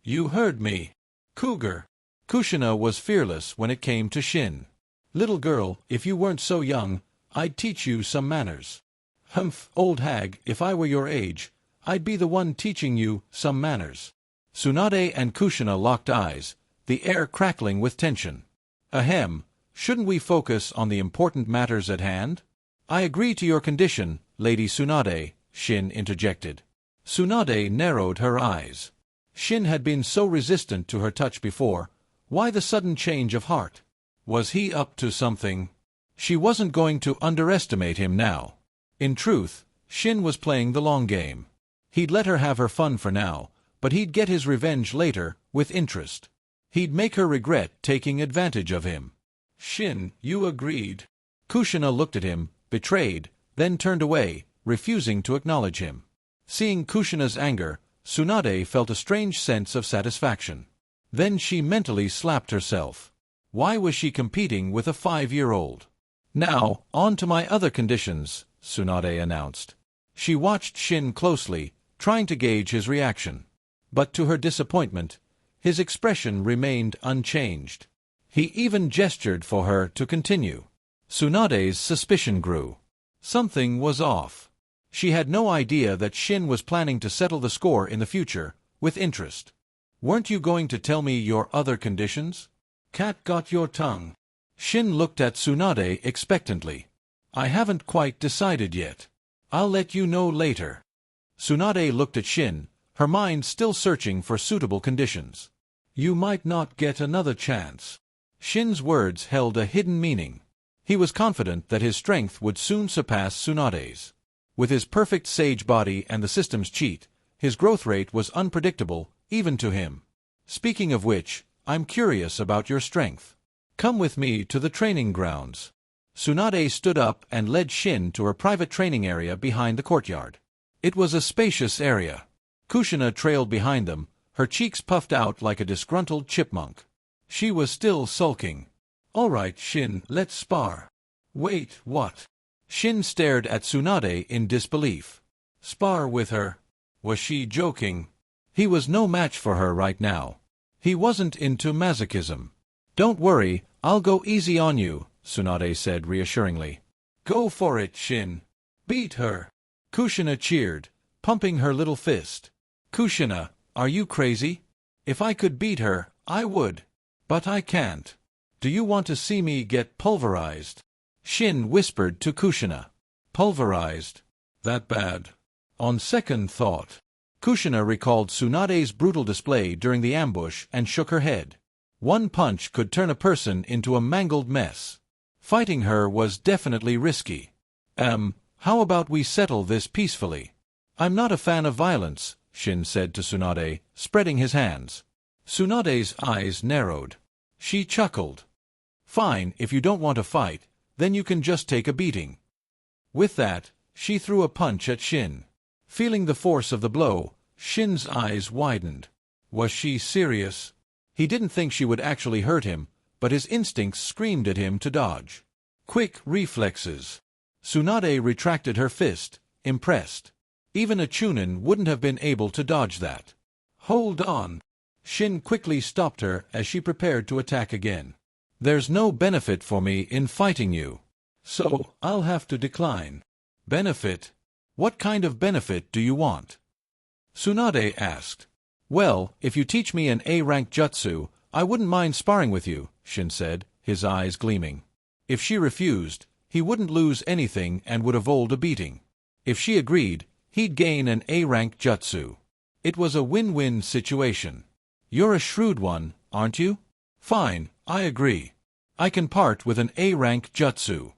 You heard me. Cougar. Kushina was fearless when it came to Shin. Little girl, if you weren't so young, I'd teach you some manners. Humph, old hag, if I were your age, I'd be the one teaching you some manners. Tsunade and Kushina locked eyes, the air crackling with tension. Ahem, shouldn't we focus on the important matters at hand? I agree to your condition, Lady Tsunade, Shin interjected. Tsunade narrowed her eyes. Shin had been so resistant to her touch before. Why the sudden change of heart? Was he up to something? She wasn't going to underestimate him now. In truth, Shin was playing the long game. He'd let her have her fun for now, but he'd get his revenge later, with interest. He'd make her regret taking advantage of him. Shin, you agreed. Kushina looked at him, betrayed, then turned away, refusing to acknowledge him. Seeing Kushina's anger, Tsunade felt a strange sense of satisfaction. Then she mentally slapped herself. Why was she competing with a 5-year-old? Now, on to my other conditions, Tsunade announced. She watched Shin closely, trying to gauge his reaction. But to her disappointment, his expression remained unchanged. He even gestured for her to continue. Tsunade's suspicion grew. Something was off. She had no idea that Shin was planning to settle the score in the future, with interest. Weren't you going to tell me your other conditions? Cat got your tongue. Shin looked at Tsunade expectantly. I haven't quite decided yet. I'll let you know later. Tsunade looked at Shin, her mind still searching for suitable conditions. You might not get another chance. Shin's words held a hidden meaning. He was confident that his strength would soon surpass Tsunade's. With his perfect sage body and the system's cheat, his growth rate was unpredictable, even to him. Speaking of which, I'm curious about your strength. Come with me to the training grounds. Tsunade stood up and led Shin to her private training area behind the courtyard. It was a spacious area. Kushina trailed behind them, her cheeks puffed out like a disgruntled chipmunk. She was still sulking. All right, Shin, let's spar. Wait, what? Shin stared at Tsunade in disbelief. Spar with her? Was she joking? He was no match for her right now. He wasn't into masochism. Don't worry, I'll go easy on you, Tsunade said reassuringly. Go for it, Shin. Beat her. Kushina cheered, pumping her little fist. Kushina, are you crazy? If I could beat her, I would. But I can't. Do you want to see me get pulverized? Shin whispered to Kushina. Pulverized? That bad? On second thought. Kushina recalled Tsunade's brutal display during the ambush and shook her head. One punch could turn a person into a mangled mess. Fighting her was definitely risky. How about we settle this peacefully? I'm not a fan of violence, Shin said to Tsunade, spreading his hands. Tsunade's eyes narrowed. She chuckled. Fine, if you don't want to fight, then you can just take a beating. With that, she threw a punch at Shin. Feeling the force of the blow, Shin's eyes widened. Was she serious? He didn't think she would actually hurt him, but his instincts screamed at him to dodge. Quick reflexes. Tsunade retracted her fist, impressed. Even a Chunin wouldn't have been able to dodge that. Hold on. Shin quickly stopped her as she prepared to attack again. There's no benefit for me in fighting you. So, I'll have to decline. Benefit? What kind of benefit do you want? Tsunade asked. Well, if you teach me an A-rank jutsu, I wouldn't mind sparring with you, Shin said, his eyes gleaming. If she refused, he wouldn't lose anything and would avoid a beating. If she agreed, he'd gain an A-rank jutsu. It was a win-win situation. You're a shrewd one, aren't you? Fine, I agree. I can part with an A-rank jutsu.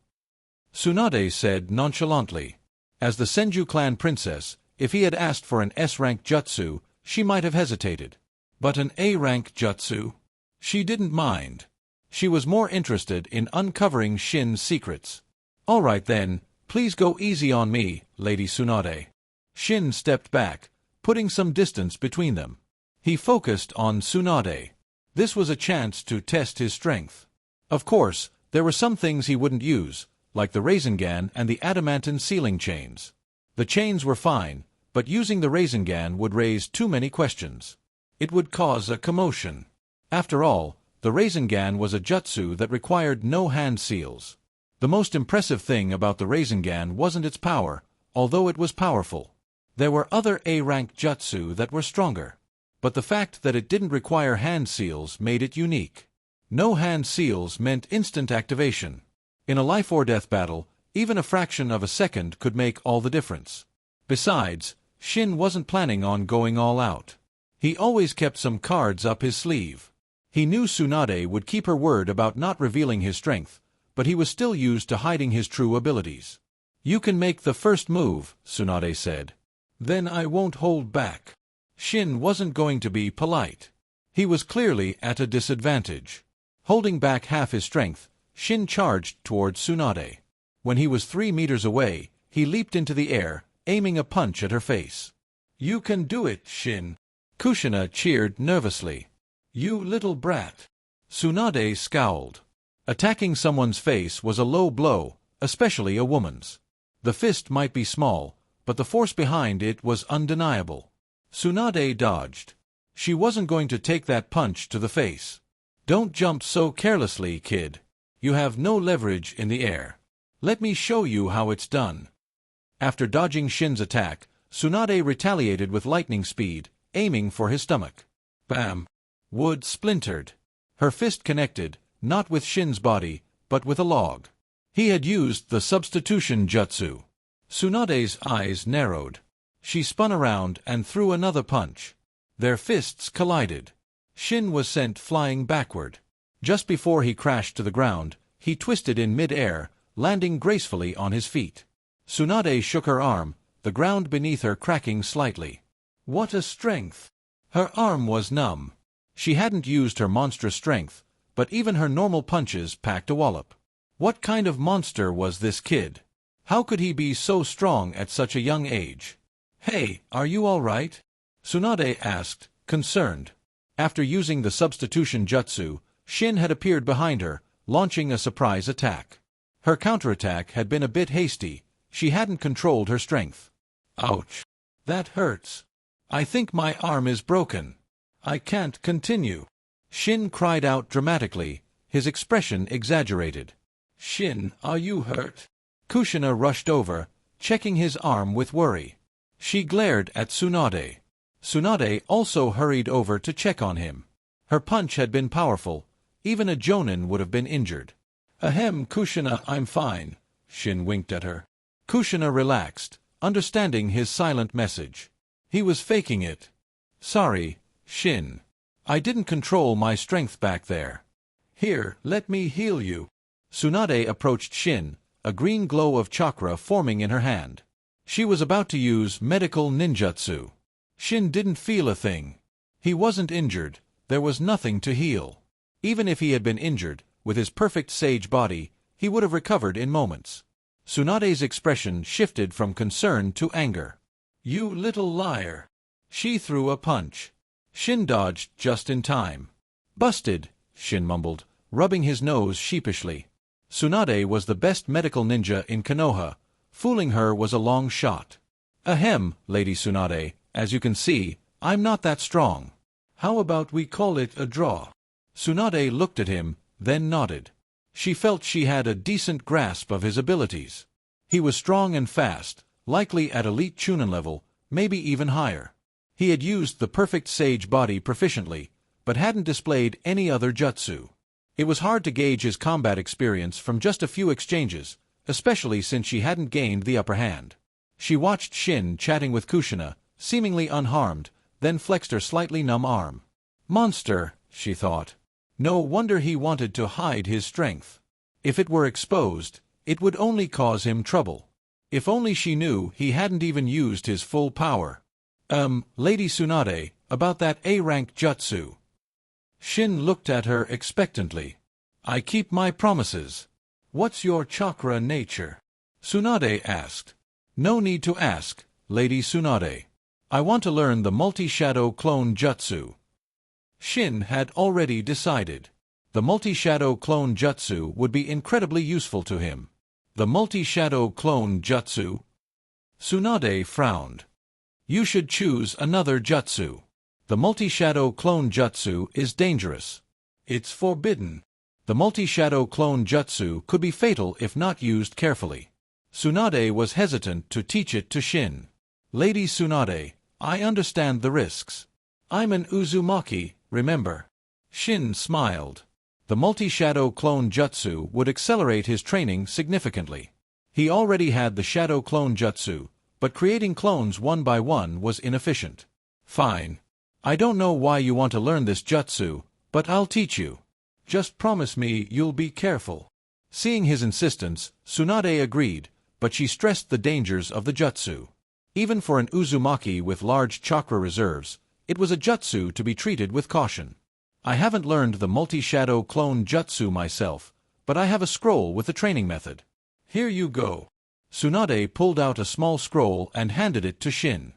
Tsunade said nonchalantly. As the Senju clan princess, if he had asked for an S-rank jutsu, she might have hesitated. But an A-rank jutsu? She didn't mind. She was more interested in uncovering Shin's secrets. All right then, please go easy on me, Lady Tsunade. Shin stepped back, putting some distance between them. He focused on Tsunade. This was a chance to test his strength. Of course, there were some things he wouldn't use, like the Rasengan and the adamantine sealing chains. The chains were fine, but using the Rasengan would raise too many questions. It would cause a commotion. After all, the Rasengan was a jutsu that required no hand seals. The most impressive thing about the Rasengan wasn't its power, although it was powerful. There were other A-rank jutsu that were stronger. But the fact that it didn't require hand seals made it unique. No hand seals meant instant activation. In a life-or-death battle, even a fraction of a second could make all the difference. Besides, Shin wasn't planning on going all out. He always kept some cards up his sleeve. He knew Tsunade would keep her word about not revealing his strength, but he was still used to hiding his true abilities. You can make the first move, Tsunade said. Then I won't hold back. Shin wasn't going to be polite. He was clearly at a disadvantage. Holding back half his strength, Shin charged towards Tsunade. When he was 3 meters away, he leaped into the air, aiming a punch at her face. You can do it, Shin. Kushina cheered nervously. You little brat. Tsunade scowled. Attacking someone's face was a low blow, especially a woman's. The fist might be small, but the force behind it was undeniable. Tsunade dodged. She wasn't going to take that punch to the face. Don't jump so carelessly, kid. You have no leverage in the air. Let me show you how it's done. After dodging Shin's attack, Tsunade retaliated with lightning speed, aiming for his stomach. Bam! Wood splintered. Her fist connected, not with Shin's body, but with a log. He had used the substitution jutsu. Tsunade's eyes narrowed. She spun around and threw another punch. Their fists collided. Shin was sent flying backward. Just before he crashed to the ground, he twisted in mid-air, landing gracefully on his feet. Tsunade shook her arm, the ground beneath her cracking slightly. What a strength! Her arm was numb. She hadn't used her monstrous strength, but even her normal punches packed a wallop. What kind of monster was this kid? How could he be so strong at such a young age? Hey, are you all right? Tsunade asked, concerned. After using the substitution jutsu, Shin had appeared behind her, launching a surprise attack. Her counterattack had been a bit hasty. She hadn't controlled her strength. Ouch! That hurts. I think my arm is broken. I can't continue. Shin cried out dramatically, his expression exaggerated. Shin, are you hurt? Kushina rushed over, checking his arm with worry. She glared at Tsunade. Tsunade also hurried over to check on him. Her punch had been powerful. Even a jonin would have been injured. Ahem, Kushina, I'm fine. Shin winked at her. Kushina relaxed, understanding his silent message. He was faking it. Sorry, Shin. I didn't control my strength back there. Here, let me heal you. Tsunade approached Shin, a green glow of chakra forming in her hand. She was about to use medical ninjutsu. Shin didn't feel a thing. He wasn't injured, there was nothing to heal. Even if he had been injured, with his perfect sage body, he would have recovered in moments. Tsunade's expression shifted from concern to anger. You little liar. She threw a punch. Shin dodged just in time. Busted, Shin mumbled, rubbing his nose sheepishly. Tsunade was the best medical ninja in Konoha. Fooling her was a long shot. Ahem, Lady Tsunade, as you can see, I'm not that strong. How about we call it a draw? Tsunade looked at him, then nodded. She felt she had a decent grasp of his abilities. He was strong and fast, likely at elite Chunin level, maybe even higher. He had used the perfect sage body proficiently, but hadn't displayed any other jutsu. It was hard to gauge his combat experience from just a few exchanges, especially since she hadn't gained the upper hand. She watched Shin chatting with Kushina, seemingly unharmed, then flexed her slightly numb arm. Monster, she thought. No wonder he wanted to hide his strength. If it were exposed, it would only cause him trouble. If only she knew he hadn't even used his full power. Lady Tsunade, about that A-rank jutsu. Shin looked at her expectantly. I keep my promises. What's your chakra nature? Tsunade asked. No need to ask, Lady Tsunade. I want to learn the multi-shadow clone jutsu. Shin had already decided. The multi-shadow clone jutsu would be incredibly useful to him. The multi-shadow clone jutsu? Tsunade frowned. You should choose another jutsu. The multi-shadow clone jutsu is dangerous. It's forbidden. The multi-shadow clone jutsu could be fatal if not used carefully. Tsunade was hesitant to teach it to Shin. Lady Tsunade, I understand the risks. I'm an Uzumaki, remember? Shin smiled. The multi-shadow clone jutsu would accelerate his training significantly. He already had the shadow clone jutsu, but creating clones one by one was inefficient. Fine. I don't know why you want to learn this jutsu, but I'll teach you. Just promise me you'll be careful. Seeing his insistence, Tsunade agreed, but she stressed the dangers of the jutsu. Even for an Uzumaki with large chakra reserves, it was a jutsu to be treated with caution. I haven't learned the multi-shadow clone jutsu myself, but I have a scroll with the training method. Here you go. Tsunade pulled out a small scroll and handed it to Shin.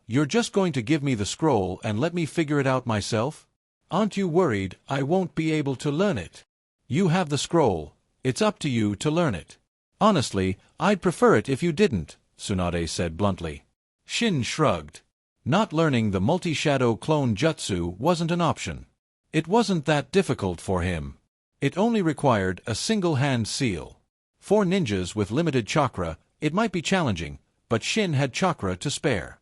You're just going to give me the scroll and let me figure it out myself? Aren't you worried I won't be able to learn it? You have the scroll. It's up to you to learn it. Honestly, I'd prefer it if you didn't, Tsunade said bluntly. Shin shrugged. Not learning the multi-shadow clone jutsu wasn't an option. It wasn't that difficult for him. It only required a single-hand seal. For ninjas with limited chakra, it might be challenging, but Shin had chakra to spare.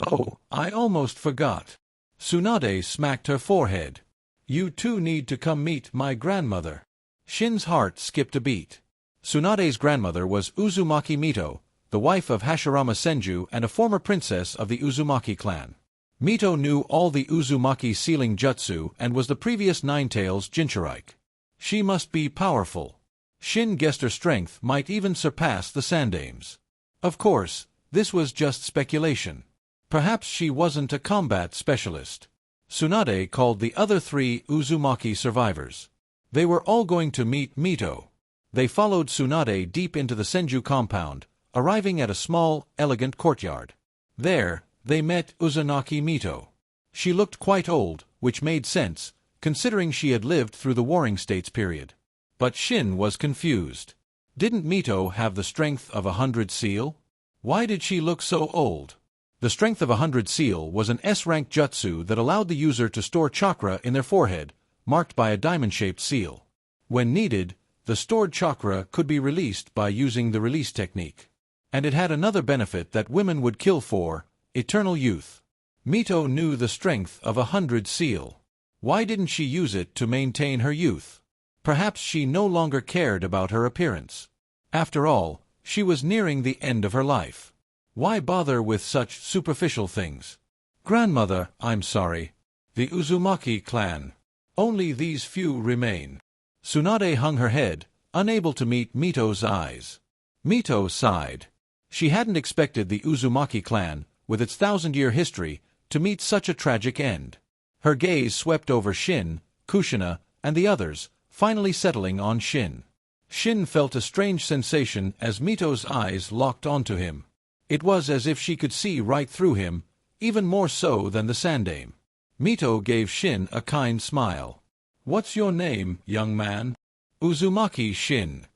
Oh, I almost forgot. Tsunade smacked her forehead. You two need to come meet my grandmother. Shin's heart skipped a beat. Tsunade's grandmother was Uzumaki Mito, the wife of Hashirama Senju and a former princess of the Uzumaki clan. Mito knew all the Uzumaki sealing jutsu and was the previous Nine-Tails Jinchurike. She must be powerful. Shin guessed her strength might even surpass the Sandame's. Of course, this was just speculation. Perhaps she wasn't a combat specialist. Tsunade called the other three Uzumaki survivors. They were all going to meet Mito. They followed Tsunade deep into the Senju compound, arriving at a small, elegant courtyard. There, they met Uzumaki Mito. She looked quite old, which made sense, considering she had lived through the Warring States period. But Shin was confused. Didn't Mito have the strength of 100 seal? Why did she look so old? The strength of 100 seal was an S-rank jutsu that allowed the user to store chakra in their forehead, marked by a diamond-shaped seal. When needed, the stored chakra could be released by using the release technique. And it had another benefit that women would kill for: eternal youth. Mito knew the strength of 100 seal. Why didn't she use it to maintain her youth? Perhaps she no longer cared about her appearance. After all, she was nearing the end of her life. Why bother with such superficial things? Grandmother, I'm sorry. The Uzumaki Clan. Only these few remain. Tsunade hung her head, unable to meet Mito's eyes. Mito sighed. She hadn't expected the Uzumaki Clan, with its 1,000-year history, to meet such a tragic end. Her gaze swept over Shin, Kushina, and the others, finally settling on Shin. Shin felt a strange sensation as Mito's eyes locked onto him. It was as if she could see right through him, even more so than the Sandaime. Mito gave Shin a kind smile. "What's your name, young man?" "Uzumaki Shin."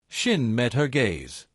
Shin met her gaze.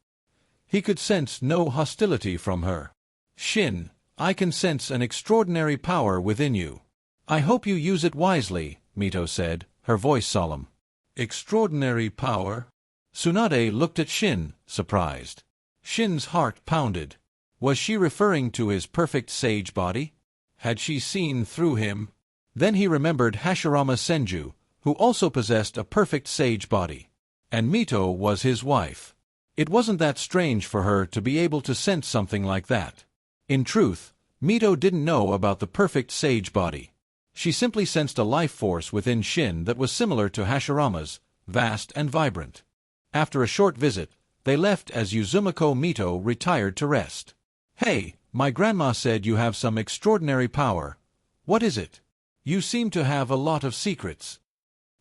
He could sense no hostility from her. "Shin, I can sense an extraordinary power within you. I hope you use it wisely," Mito said, her voice solemn. "Extraordinary power?" Tsunade looked at Shin, surprised. Shin's heart pounded. Was she referring to his perfect sage body? Had she seen through him? Then he remembered Hashirama Senju, who also possessed a perfect sage body. And Mito was his wife. It wasn't that strange for her to be able to sense something like that. In truth, Mito didn't know about the perfect sage body. She simply sensed a life force within Shin that was similar to Hashirama's, vast and vibrant. After a short visit, they left as Uzumaki Mito retired to rest. "Hey, my grandma said you have some extraordinary power. What is it? You seem to have a lot of secrets."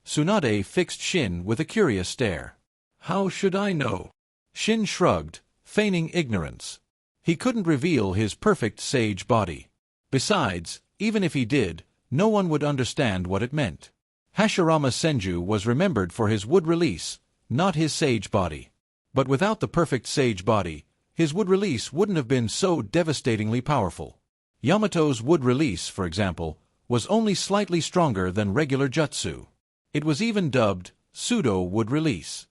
Tsunade fixed Shin with a curious stare. "How should I know?" Shin shrugged, feigning ignorance. He couldn't reveal his perfect sage body. Besides, even if he did, no one would understand what it meant. Hashirama Senju was remembered for his wood release, not his sage body. But without the perfect sage body, his wood release wouldn't have been so devastatingly powerful. Yamato's wood release, for example, was only slightly stronger than regular jutsu. It was even dubbed pseudo-wood release.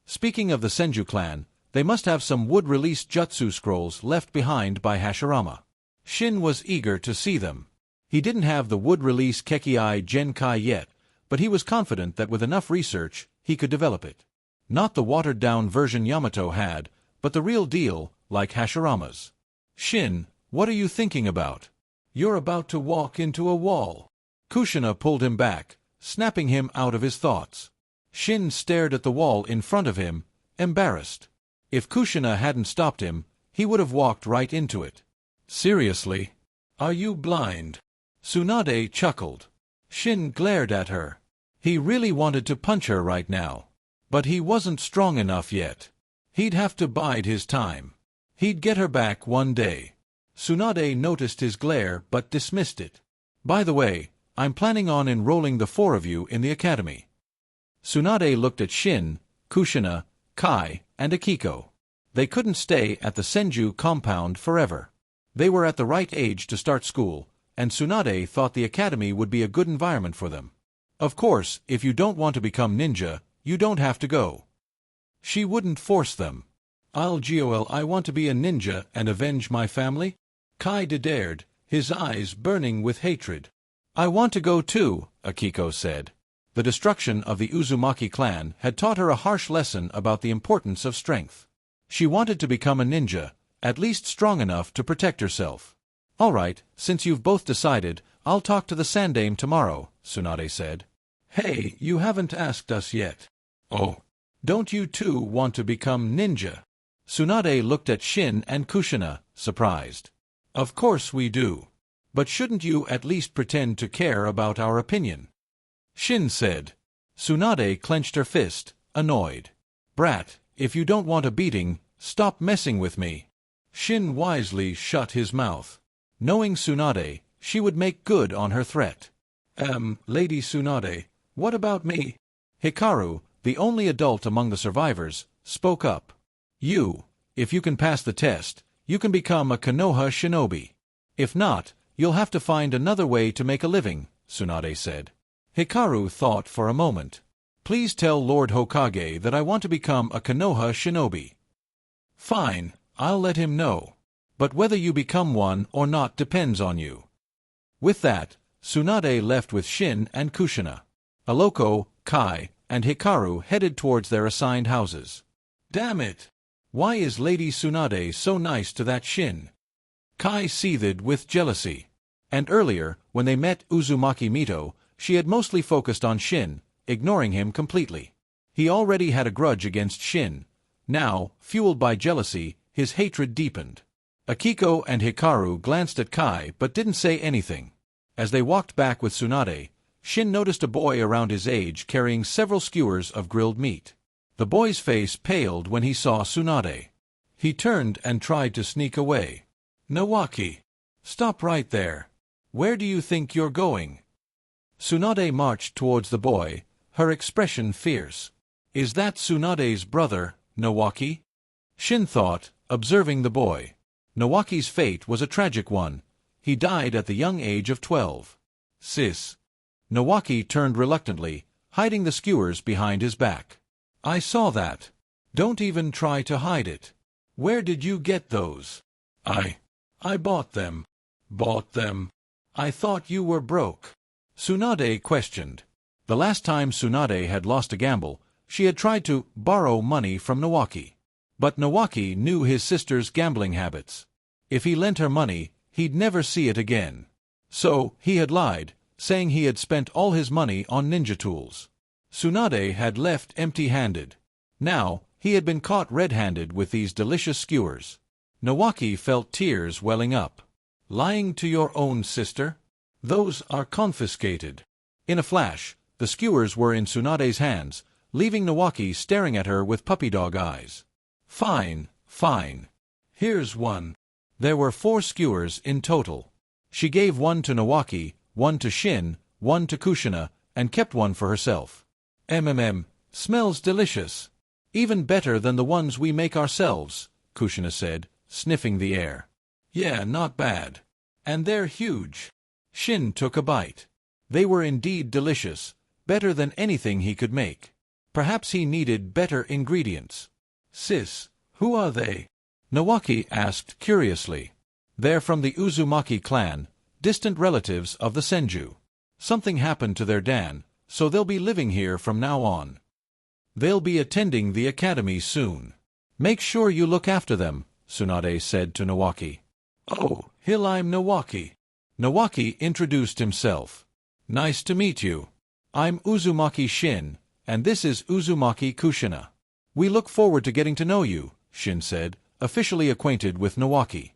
Speaking of the Senju clan, they must have some wood release jutsu scrolls left behind by Hashirama. Shin was eager to see them. He didn't have the wood release Kekkei Genkai yet, but he was confident that with enough research, he could develop it. Not the watered-down version Yamato had, but the real deal, like Hashirama's. "Shin, what are you thinking about? You're about to walk into a wall." Kushina pulled him back, snapping him out of his thoughts. Shin stared at the wall in front of him, embarrassed. If Kushina hadn't stopped him, he would have walked right into it. "Seriously? Are you blind?" Tsunade chuckled. Shin glared at her. He really wanted to punch her right now. But he wasn't strong enough yet. He'd have to bide his time. He'd get her back one day. Tsunade noticed his glare but dismissed it. "By the way, I'm planning on enrolling the 4 of you in the academy." Tsunade looked at Shin, Kushina, Kai, and Akiko. They couldn't stay at the Senju compound forever. They were at the right age to start school, and Tsunade thought the academy would be a good environment for them. Of course, if you don't want to become ninja, you don't have to go. She wouldn't force them. I want to be a ninja and avenge my family?" Kai dared, his eyes burning with hatred. "I want to go too," Akiko said. The destruction of the Uzumaki clan had taught her a harsh lesson about the importance of strength. She wanted to become a ninja, at least strong enough to protect herself. "All right, since you've both decided, I'll talk to the Sandaime tomorrow," Tsunade said. "Hey, you haven't asked us yet." "Oh, don't you too want to become ninja?" Tsunade looked at Shin and Kushina, surprised. "Of course we do. But shouldn't you at least pretend to care about our opinion?" Shin said. Tsunade clenched her fist, annoyed. "Brat, if you don't want a beating, stop messing with me." Shin wisely shut his mouth. Knowing Tsunade, she would make good on her threat. Lady Tsunade, what about me?" Hikaru, the only adult among the survivors, spoke up. If you can pass the test, you can become a Konoha shinobi. If not, you'll have to find another way to make a living," Tsunade said. Hikaru thought for a moment. "Please tell Lord Hokage that I want to become a Konoha shinobi." "Fine, I'll let him know. But whether you become one or not depends on you." With that, Tsunade left with Shin and Kushina. Aloko, Kai, and Hikaru headed towards their assigned houses. "Damn it! Why is Lady Tsunade so nice to that Shin?" Kai seethed with jealousy. And earlier, when they met Uzumaki Mito, she had mostly focused on Shin, ignoring him completely. He already had a grudge against Shin. Now, fueled by jealousy, his hatred deepened. Akiko and Hikaru glanced at Kai but didn't say anything. As they walked back with Tsunade, Shin noticed a boy around his age carrying several skewers of grilled meat. The boy's face paled when he saw Tsunade. He turned and tried to sneak away. "Nawaki! Stop right there. Where do you think you're going?" Tsunade marched towards the boy, her expression fierce. "Is that Tsunade's brother, Nawaki?" Shin thought, observing the boy. Nawaki's fate was a tragic one. He died at the young age of 12. "Sis." Nawaki turned reluctantly, hiding the skewers behind his back. "I saw that. Don't even try to hide it. Where did you get those?" I bought them." "Bought them? I thought you were broke." Tsunade questioned. The last time Tsunade had lost a gamble, she had tried to borrow money from Nawaki. But Nawaki knew his sister's gambling habits. If he lent her money, he'd never see it again. So, he had lied, saying he had spent all his money on ninja tools. Tsunade had left empty-handed. Now, he had been caught red-handed with these delicious skewers. Nawaki felt tears welling up. "Lying to your own sister? Those are confiscated." In a flash, the skewers were in Tsunade's hands, leaving Nawaki staring at her with puppy-dog eyes. "Fine, fine. Here's one." There were 4 skewers in total. She gave one to Nawaki, one to Shin, one to Kushina, and kept one for herself. Smells delicious. Even better than the ones we make ourselves," Kushina said, sniffing the air. "Yeah, not bad. And they're huge." Shin took a bite. They were indeed delicious, better than anything he could make. Perhaps he needed better ingredients. "Sis, who are they?" Nawaki asked curiously. "They're from the Uzumaki clan, distant relatives of the Senju. Something happened to their Dan, so they'll be living here from now on. They'll be attending the academy soon. Make sure you look after them," Tsunade said to Nawaki. "Oh, I'm Nawaki." Nawaki introduced himself. "Nice to meet you. I'm Uzumaki Shin, and this is Uzumaki Kushina. We look forward to getting to know you," Shin said, officially acquainted with Nawaki.